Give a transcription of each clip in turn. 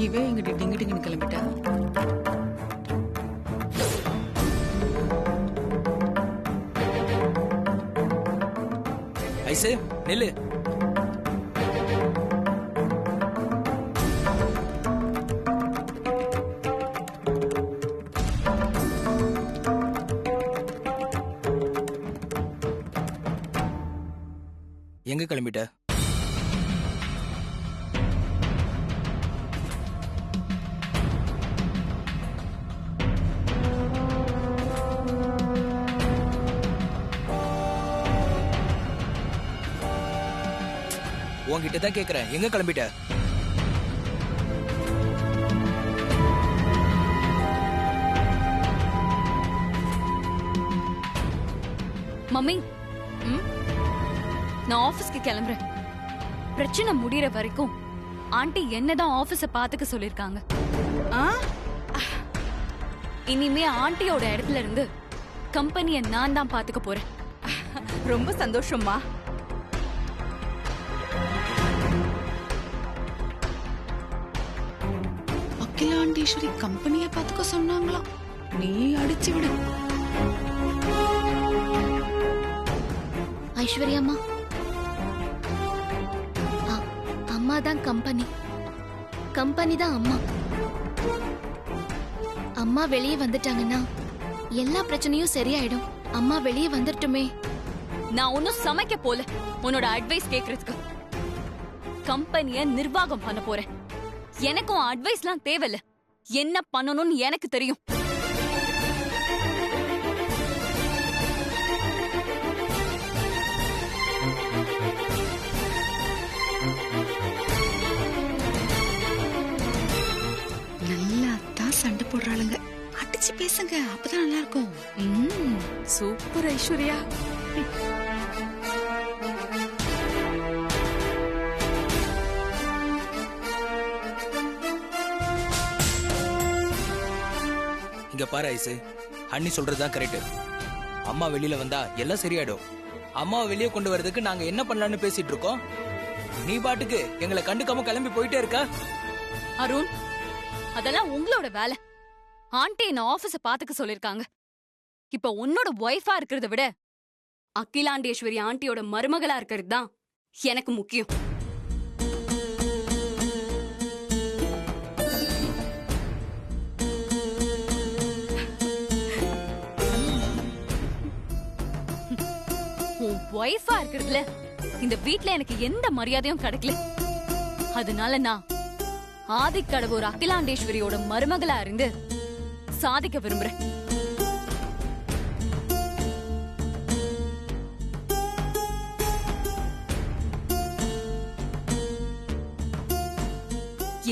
இவே எங்கிட்ட டிங்கு டிங்குன்னு கிளம்பிட்டா. ஐசு நெல்லு. எங்க கிளம்பிட்ட? உன்கிட்ட தான் கேக்குறேன், எங்க கிளம்பிட்ட? மம்மி, நான் ஆபீஸ்க்கு கிளம்புறேன். பிரச்சனை முடியற வரைக்கும் ஆண்டி என்னதான் ஆபீஸ பாத்துக்க சொல்லிருக்காங்க. இனிமே ஆண்டியோட இடத்துல இருந்து கம்பெனிய நான் தான் பாத்துக்க போறேன். ரொம்ப சந்தோஷம்மா. அகிலாண்டேஸ்வரி கம்பெனிய பாத்துக்க சொன்னாங்களாம். நீ அடிச்சு விடு. ஐஸ்வர்யாமா, அம்மா தான் கம்பெனி, கம்பெனி தான் அம்மா. அம்மா வெளியே வந்துட்டாங்கன்னா எல்லா பிரச்சனையும் சரியாயிடும். அம்மா வெளியே வந்துட்டுமே. நான் ஒன்னும் சமைக்க போல உன்னோட அட்வைஸ் கேக்குறதுக்கு. கம்பெனிய நிர்வாகம் பண்ண போறேன். எனக்கும் அட்வைஸ்லாம் தேவையில்ல. என்ன பண்ணணும்னு எனக்கு தெரியும். நல்லா தான் சண்டை போடுறாளுங்க. அடிச்சு பேசுங்க, அப்பதான் நல்லா இருக்கும். சூப்பர் ஐஸ்வர்யா. இங்க பாரு ஐசு, அண்ணி சொல்றதுதான் கரெக்ட். அம்மா வெளியில வந்தா எல்லாம் சரியாயிடும். அம்மாவை வெளியே கொண்டு வரதுக்கு நாங்க என்ன பண்ணலாம்னு பேசிட்டு இருக்கோம். நீ பாட்டுக்கு எங்களை கண்டுக்காம கிளம்பி போயிட்டே இருக்க. அருண், அதெல்லாம் உங்களோட வேலை. ஆண்டி என்ன ஆபீஸ பாத்துக்க சொல்லிருக்காங்க. இப்ப உன்னோட ஒய்ஃபா இருக்கிறத விட அகிலாண்டேஸ்வரி ஆண்டியோட மருமகளா இருக்கிறது தான் எனக்கு முக்கியம். உன் ஒய்ஃபா இருக்கிறதுல இந்த வீட்ல எனக்கு எந்த மரியாதையும் கிடைக்கல. அதனால நான் ஆதிக்கடவுர் அகிலாண்டேஸ்வரியோட மருமகளா இருந்து சாதிக்க விரும்புறேன்.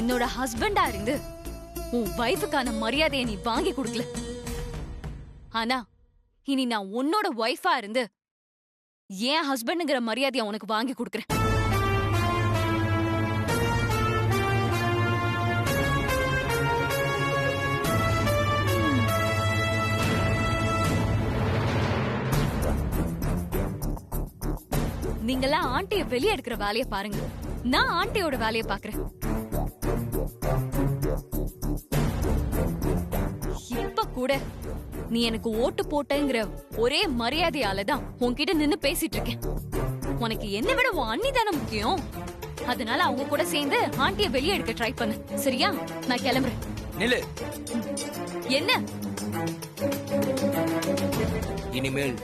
என்னோட ஹஸ்பண்டா இருந்து உன் வைஃபுக்கான மரியாதையை நீ வாங்கி கொடுக்கல. ஆனா இனி நான் உன்னோட ஒய்ஃபா இருந்து ஏன் ஹஸ்பண்டுங்கிற மரியாதையை உனக்கு வாங்கி கொடுக்கறேன். நீங்கெல்லாம் ஆண்டிய வெளியே எடுக்கிற வேலைய பாருங்க. நான் ஆண்டியோட வேலைய பாக்குறேன். இப்ப கூட நீ எனக்கு ஓட்டு போட்டங்கிற ஒரே மரியாதையால தான் உன்கிட்ட நின்னு பேசிட்டு இருக்கேன். உனக்கு என்ன விட உன் அண்ணி தானே முக்கியம். அதனால அவங்க கூட சேர்ந்து ஆண்டிய வெளியே எடுக்க ட்ரை பண்ணு. சரியா? நான் கிளம்புறேன். நில்லு. என்ன? இனிமேல்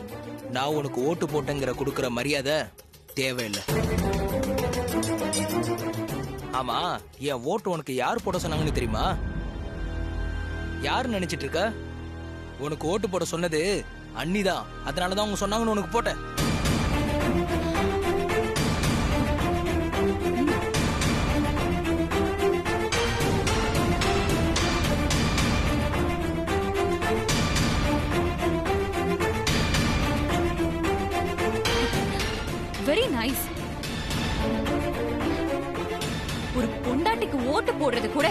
நான் உனக்கு ஓட்டு போட்டேங்கிற கொடுக்கற மரியாதை தேவையில்லை. ஆமா, என் ஓட்டு உனக்கு யார் போட சொன்னாங்கன்னு தெரியுமா? யாரு நினைச்சிட்டு இருக்க? உனக்கு ஓட்டு போட சொன்னது அண்ணிதான். அதனாலதான் அவங்க சொன்னாங்கன்னு உனக்கு போட்ட. Very nice. ஒரு பொண்டாட்டிக்கு ஓட்டு போடுறது கூட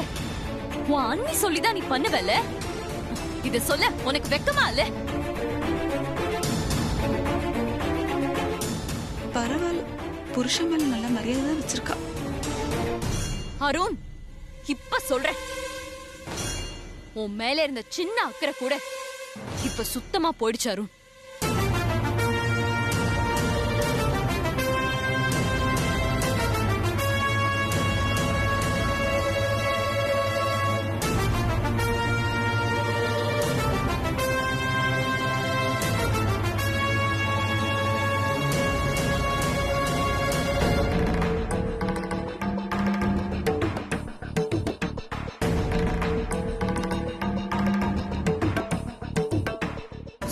உன் அண்ணி சொல்லிதான் நீ பண்ணுவல. இத சொல்ல உனக்கு வெக்கமா இல்ல? பரவாயில்ல, புருஷன் மேல நல்ல மரியாதை தான் வச்சிருக்கா. அருண், இப்ப சொல்றேன், உன் மேல இருந்த சின்ன அக்கறை கூட இப்ப சுத்தமா போயிடுச்சு அருண்.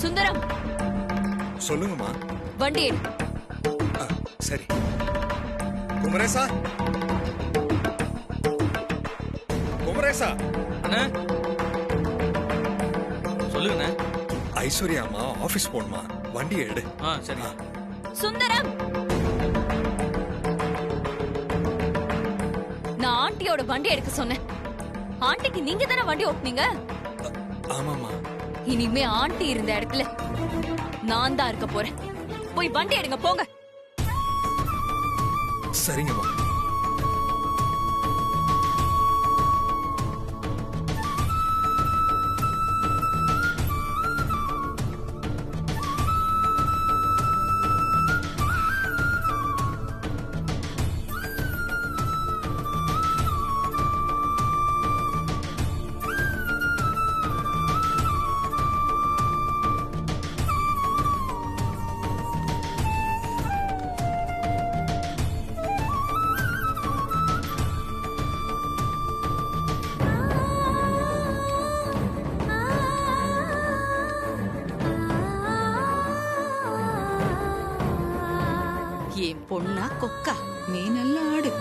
சுந்தரம், சொல்லுங்கம்மா. வண்டி எடு. சரி. குமரேசா, குமரேசா. அண்ணா சொல்லுங்கண்ணா. ஐஸ்வர்யா அம்மா ஆபீஸ் போகணுமா, வண்டியை எடு. சரி. சுந்தரம், நான் ஆண்டியோட வண்டி எடுக்க சொன்னேன். ஆண்டிக்கு நீங்க தானே வண்டி ஓட்டுனீங்க? ஆமாமா. இனிமே ஆண்டி இருந்த இடத்துல நான் தான் இருக்க போறேன். போய் வண்டி எடுங்க, போங்க. சரிங்கம்மா. என் பொண்ணா கொக்கா, நீ நல்ல ஆடு.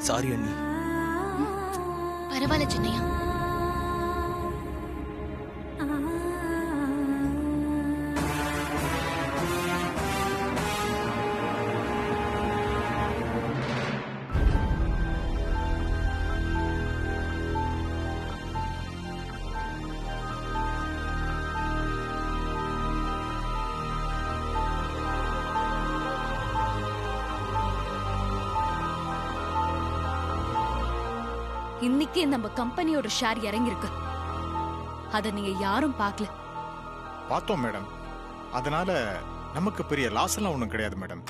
சாரி அண்ணி. பரவாயில்ல சின்னையா. இன்னைக்கு நம்ம கம்பெனியோட ஷேர் இறங்கிருக்கு. அத நீங்க யாரும் பார்க்கல. பார்த்தோம் மேடம். அதனால நமக்கு பெரிய லாஸ் எல்லாம் ஒண்ணும் கிடையாது மேடம்.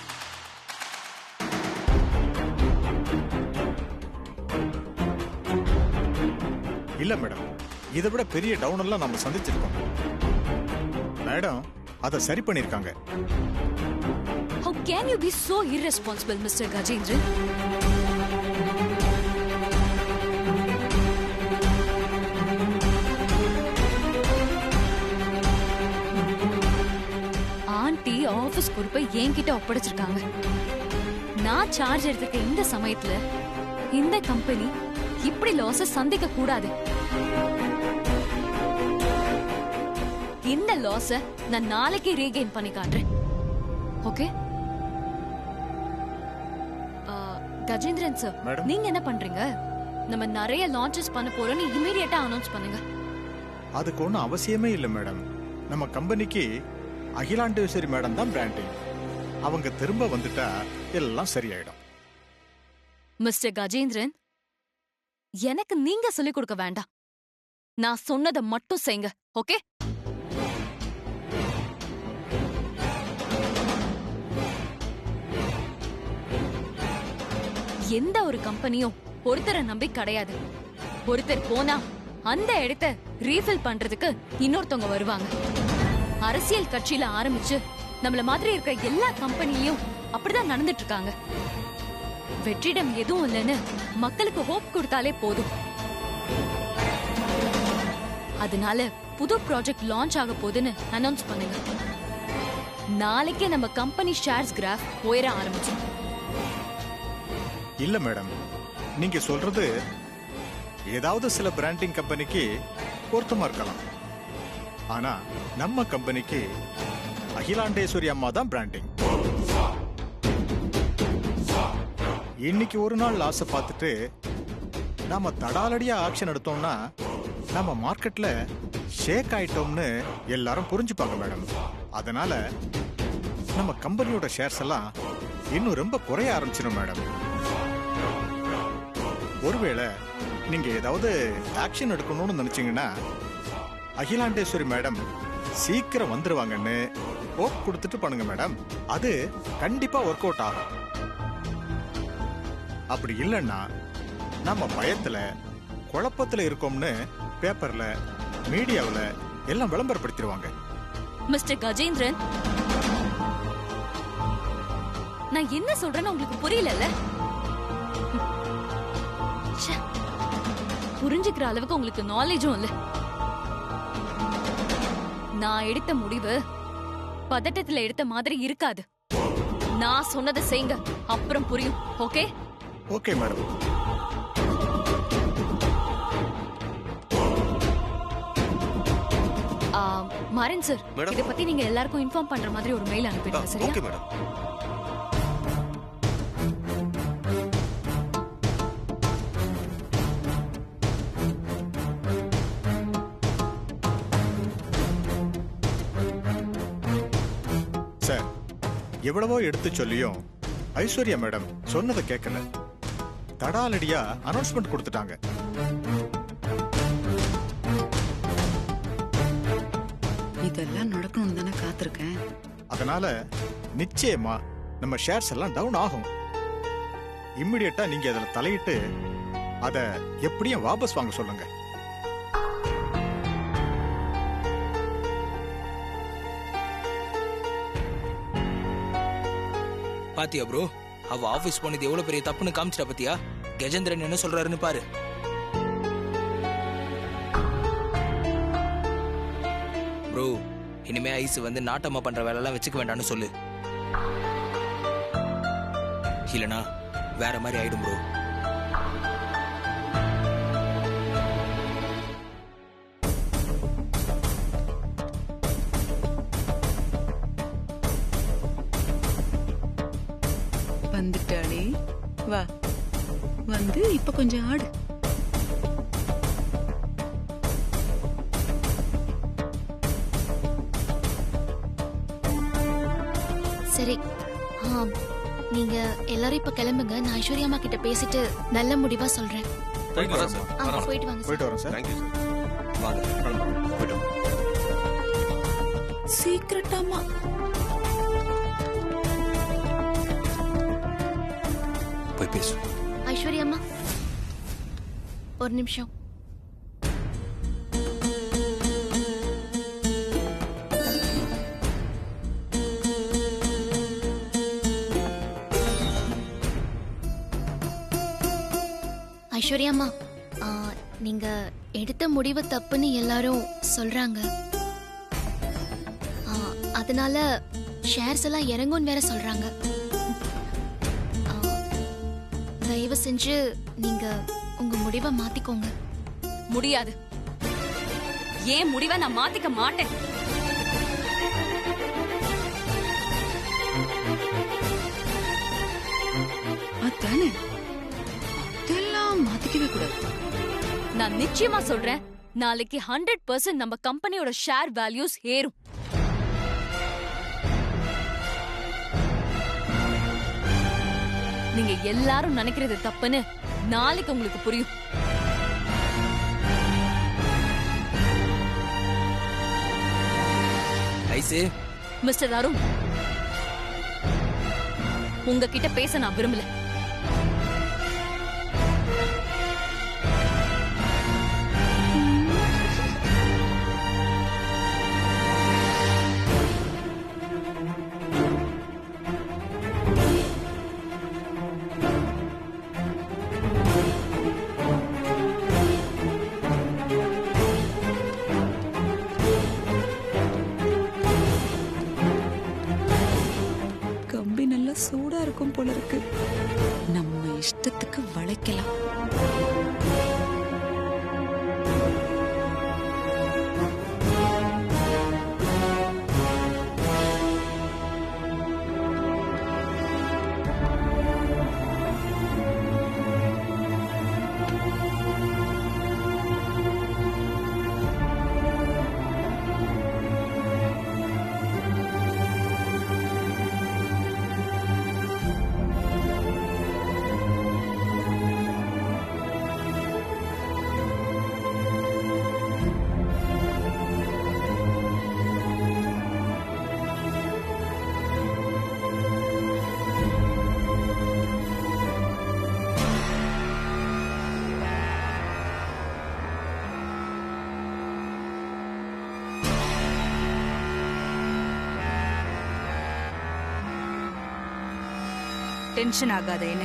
இல்ல மேடம், இதை விட பெரிய டவுன் எல்லாம் நம்ம சந்திச்சிருக்கோம் மேடம். அதை சரி பண்ணிருக்காங்க. How can you be so irresponsible, Mr. Gajendran? Aunty office பொறுப்பை என்கிட்ட ஒப்படைச்சிருக்காங்க. நான் சார்ஜ் எடுத்துக்க இந்த சமயத்துல இந்த கம்பெனி இப்படி லாஸ சந்திக்க கூடாது. இந்த லாஸ நான் நாளைக்கு ரீகெயின் பண்ணி காட்டுறேன். ஓகே? Gajendran sir, madam. நீங்க என்ன பண்றீங்க? நம்ம நிறைய லான்ச்சஸ் பண்ண போறோம்னு இமிடியேட்டா அனௌன்ஸ் பண்ணுங்க. அதுக்கு ஒன்றும் அவசியமே இல்லை மேடம். நம்ம கம்பெனிக்கு அகிலாண்டேஸ்வரி மேடம் தான் பிராண்டிங். அவங்க திரும்ப வந்துட்டா எல்லாம் சரியாயிடும். மிஸ்டர் கஜேந்திரன், எனக்கு நீங்க சொல்லிக் கொடுக்க வேண்டாம். நான் சொன்னதை மட்டும் செய்யுங்க. ஓகே? எந்த ஒரு கம்பெனியும் ஒருத்தரை நம்பி கிடையாது. ஒருத்தர் போனா அந்த இடத்தை ரீஃபில் பண்றதுக்கு இன்னொருத்தவங்க வருவாங்க. அரசியல் கட்சியில ஆரம்பிச்சு நம்மள மாதிரி இருக்கிற எல்லா கம்பெனிலயும் அப்படிதான் நடந்துட்டு இருக்காங்க. வெற்றிடம் எதுவும் இல்லைன்னு மக்களுக்கு ஹோப் கொடுத்தாலே போதும். அதனால புது ப்ராஜெக்ட் லான்ச் ஆக போகுதுன்னு அனௌன்ஸ் பண்ணுங்க. நாளைக்கே நம்ம கம்பெனி ஷேர்ஸ் கிராஃப் உயர ஆரம்பிச்சு. இல்ல மேடம், நீங்க சொல்றது ஏதாவது சில பிராண்டிங் கம்பெனிக்கு பொருத்தமா இருக்கலாம். ஆனா நம்ம கம்பெனிக்கு அகிலாண்டேஸ்வரி அம்மா தான் பிராண்டிங். இன்னைக்கு ஒரு நாள் ஆசை பார்த்துட்டு நாம தடாலடியா ஆக்ஷன் எடுத்தோம்னா நம்ம மார்க்கெட்ல ஷேக் ஆயிட்டோம்னு எல்லாரும் புரிஞ்சுப்பாங்க மேடம். அதனால நம்ம கம்பெனியோட ஷேர்ஸ் எல்லாம் இன்னும் ரொம்ப குறைய ஆரம்பிச்சிடும் மேடம். ஒருவேளை நீங்க ஏதாவது ஆக்ஷன் எடுக்கணும்னு நினைச்சீங்கன்னா அகிலாண்டேஸ்வரி மேடம் சீக்கிரம் வந்துருவாங்கன்னு ஹோப் கொடுத்துட்டு பண்ணுங்க மேடம். அது கண்டிப்பா ஒர்க் அவுட் ஆகும். அப்படி இல்லைன்னா நம்ம பயத்துல குழப்பத்துல இருக்கோம்னு பேப்பர்ல மீடியாவுல எல்லாம் விளம்பரப்படுத்திடுவாங்க. மிஸ்டர் கஜேந்திரன், நான் என்ன சொல்றேன்னு உங்களுக்கு புரியல? புரிஞ்சுக்கிற அளவுக்கு உங்களுக்கு நாலேஜும் இல்ல. நான் எடுத்த முடிவு பதட்டத்துல எடுத்த மாதிரி இருக்காது. நான் சொன்னதை செய்யுங்க, அப்புறம் புரியும். Okay? Okay madam. Maran sir, இத பத்தி நீங்க எல்லாருக்கும் இன்ஃபார்ம் பண்ற மாதிரி ஒரு மெயில் அனுப்பிடுங்க. சரியா? Okay madam. சார், எவ்வளவோ எடுத்து சொல்லியும் ஐஸ்வர்யா மேடம் சொன்னதை கேட்கல. தடாலடியா அனௌன்ஸ்மெண்ட் கொடுத்துட்டாங்க. இதெல்லாம் நடக்கணும்னு தானே காத்திருக்கேன். அதனால நிச்சயமா நம்ம ஷேர்ஸ் எல்லாம் டவுன் ஆகும். இம்மிடியட்டா நீங்க அதுல தலையிட்டு அத எப்படியும் வாபஸ் வாங்க சொல்லுங்க. பாத்தியா ப்ரோ, அவ ஆபீஸ் போனது எவ்வளவு பெரிய தப்புன்னு காமிச்சிட்டா பாத்தியா? கஜேந்திரன் என்ன சொல்றாருன்னு பாரு. ப்ரோ, இனிமே ஐஸ் வந்து நாட்டம்மா பண்ற வேலை எல்லாம் வச்சுக்க வேண்டாம்னு சொல்லு. இல்லனா வேற மாதிரி ஆயிடும் ப்ரோ. வந்துட்டாளே, வா வந்து இப்ப கொஞ்சம் ஆடு. சரி, நீங்க எல்லாரும் இப்ப கிளம்புங்க. நான் ஐஸ்வர்யா அம்மா கிட்ட பேசிட்டு நல்ல முடிவா சொல்றேன். போயிட்டு வரேன் சார். போயிட்டு வாங்க. போயிட்டு வரோம் சார். Thank you sir. வாங்க. போயிட்டு வாங்க. சீக்கிரட்டாமா. போய் பேசு. ஐஸ்வர்யா அம்மா, ஒரு நிமிஷம். ஐஸ்வர்யா அம்மா, நீங்க எடுத்த முடிவு தப்புன்னு எல்லாரும் சொல்றாங்க. அதனால ஷேர்ஸ் எல்லாம் இறங்கும்னு வேற சொல்றாங்க. தயவு செஞ்சு நீங்க உங்க முடிவை மாத்திக்கோங்க. முடியாது. ஏன் முடிவை நான் மாத்திக்க மாட்டேன். அதானே, இதெல்லாம் மாத்திக்கவே கூடாது. நான் நிச்சயமா சொல்றேன், நாளைக்கு 100% நம்ம கம்பெனியோட ஷேர் வேல்யூஸ் ஏறும். நீங்க எல்லாரும் நினைக்கிறது தப்புன்னு நாளைக்கு உங்களுக்கு புரியும். ஐசு, மிஸ்டர் அருண், உங்ககிட்ட பேச நான் விரும்பல. வளைக்கலாம் போல இருக்கு. நம்ம இஷ்டத்துக்கு வளைக்கலாம். டென்ஷன் ஆகாத என்ன.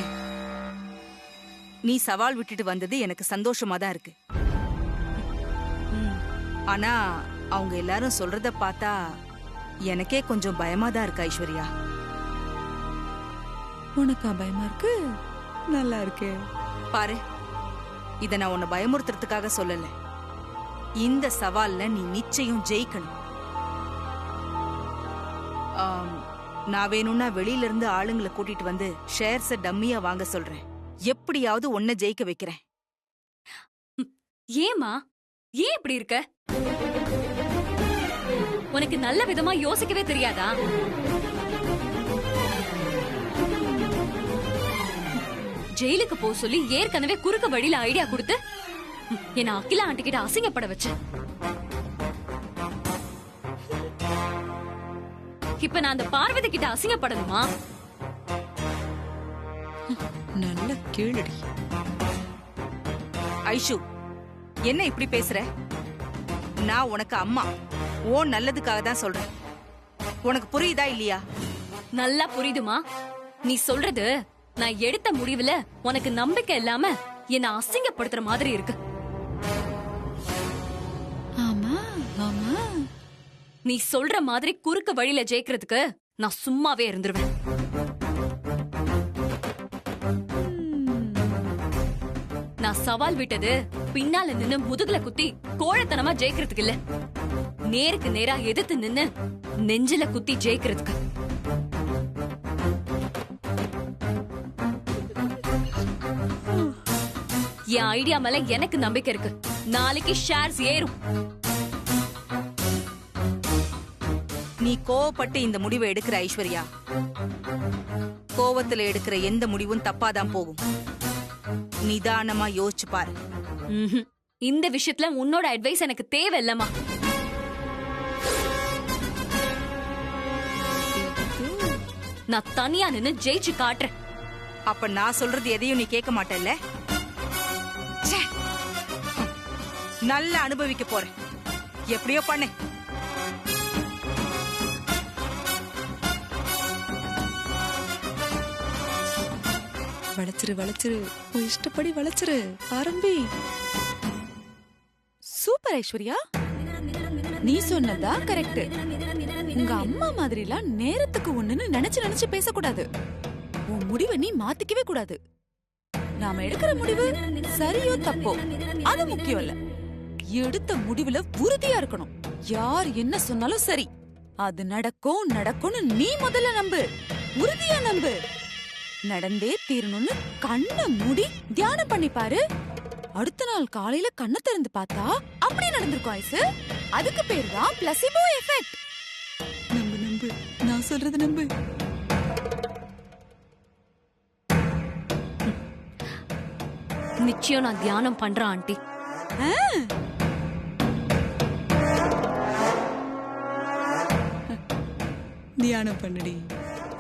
நீ சவால் விட்டுட்டு வந்தது எனக்கு சந்தோஷமா தான் இருக்கு. ஆனா அவங்க எல்லாரும் சொல்றத பார்த்தா எனக்கே கொஞ்சம் பயமா தான் இருக்கு ஐஸ்வர்யா. உனக்கா பயமா இருக்கு? நல்லா இருக்கு. பாரு, இத நான் உன்னை பயமுறுத்துறதுக்காக சொல்லல. இந்த சவால்ல நீ நிச்சயம் ஜெயிக்கணும். நான் வேணும்னா வெளியில இருந்து ஆளுங்களை கூட்டிட்டு வந்து ஷேர்ஸ டம்மியா வாங்க சொல்றேன். எப்படியாவது உன்னை ஜெயிக்க வைக்கிறேன். ஏமா ஏன் இப்படி இருக்க? உனக்கு நல்ல விதமா யோசிக்கவே தெரியாதா? ஜெயிலுக்கு போ சொல்லி ஏற்கனவே குறுக்க வழியில ஐடியா கொடுத்து என்ன அகிலா ஆண்டி கிட்ட அசிங்கப்பட வச்சு. இப்ப நான் அந்த பார்வதி கிட்ட அசிங்கப்படணுமா? நல்ல கேளுடி. ஐஷு, என்ன இப்படி பேசுற? நான் உனக்கு அம்மா, ஓ நல்லதுக்காக தான் சொல்றேன். உனக்கு புரியுதா இல்லையா? நல்லா புரியுதுமா. நீ சொல்றது நான் எடுத்த முடிவுல உனக்கு நம்பிக்கை இல்லாம என்ன அசிங்கப்படுத்துற மாதிரி இருக்கு. ஆமா ஆமா, நீ சொல்ற மாதிரி குறுக்கு வழியில ஜெயிக்கிறதுக்கு நான் சும்மாவே இருந்துருவேன். நான் சவால் விட்டது பின்னால நின்னு முதுகுல குத்தி கோழத்தனமா ஜெயிக்கிறதுக்கு இல்ல, நேருக்கு நேரா எதிர்த்து நின்னு நெஞ்சில குத்தி ஜெயிக்கிறதுக்கு. என் ஐடியா மேல எனக்கு நம்பிக்கை இருக்கு. நாளைக்கு ஷேர்ஸ் ஏறும். நீ கோவப்பட்டு இந்த முடிவை எடுக்கிற ஐஸ்வர்யா, கோவத்துல எடுக்கிற எந்த முடிவும் தப்பாதான் போகும். நிதானமா யோசிச்சு பாரு. இந்த விஷயத்துல உன்னோட அட்வைஸ் எனக்கு தேவையில்லமா. நான் தனியா நின்னு ஜெயிச்சு காட்டுறேன். அப்ப நான் சொல்றது எதையும் நீ கேட்க மாட்டல்ல? நல்லா அனுபவிக்க போறேன். எப்படியோ பண்ணு. வளைச்சிரு வளைச்சிரு, உன் இஷ்டப்படி வளைச்சிரு. ஆரம்பி. சூப்பர் ஐஸ்வர்யா, நீ சொன்னதா கரெக்ட். உங்க அம்மா மாதிரிலாம் நேரத்துக்கு ஒண்ணுன்னு நினைச்சு நினைச்சு பேசக்கூடாது. உன் முடிவை நீ மாத்திக்கவே கூடாது. நாம எடுக்கிற முடிவு சரியோ தப்போ அது முக்கியம் இல்ல. எடுத்த முடிவுல உறுதியா இருக்கணும். யார் என்ன சொன்னாலும் சரி, அது நடக்கும் நடக்கும்னு நீ முதல்ல நம்பு. உறுதியா நம்பு. நடந்தே தீரணும்னு கண்ணை மூடி தியானம் பண்ணி பாரு. அடுத்த நாள் காலையில கண்ணை திறந்து பார்த்தா அப்படியே நடந்திருக்கும் ஐசு. அதுக்கு பேர் தான் பிளசிபோ எஃபெக்ட். நம்பு நம்பு, நான் சொல்றது நம்பு. நிச்சயம் நான் தியானம் பண்றேன் ஆண்டி. தியானம் பண்ணுடி.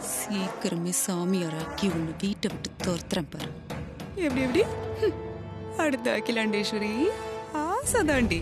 சீக்கிரமே சாமியாராக்கி உன்னை வீட்டை விட்டு தோர்த்துறேன் பாரு. எப்படி எப்படி? அடுத்த அகிலாண்டேஸ்வரி ஆசைதாண்டி.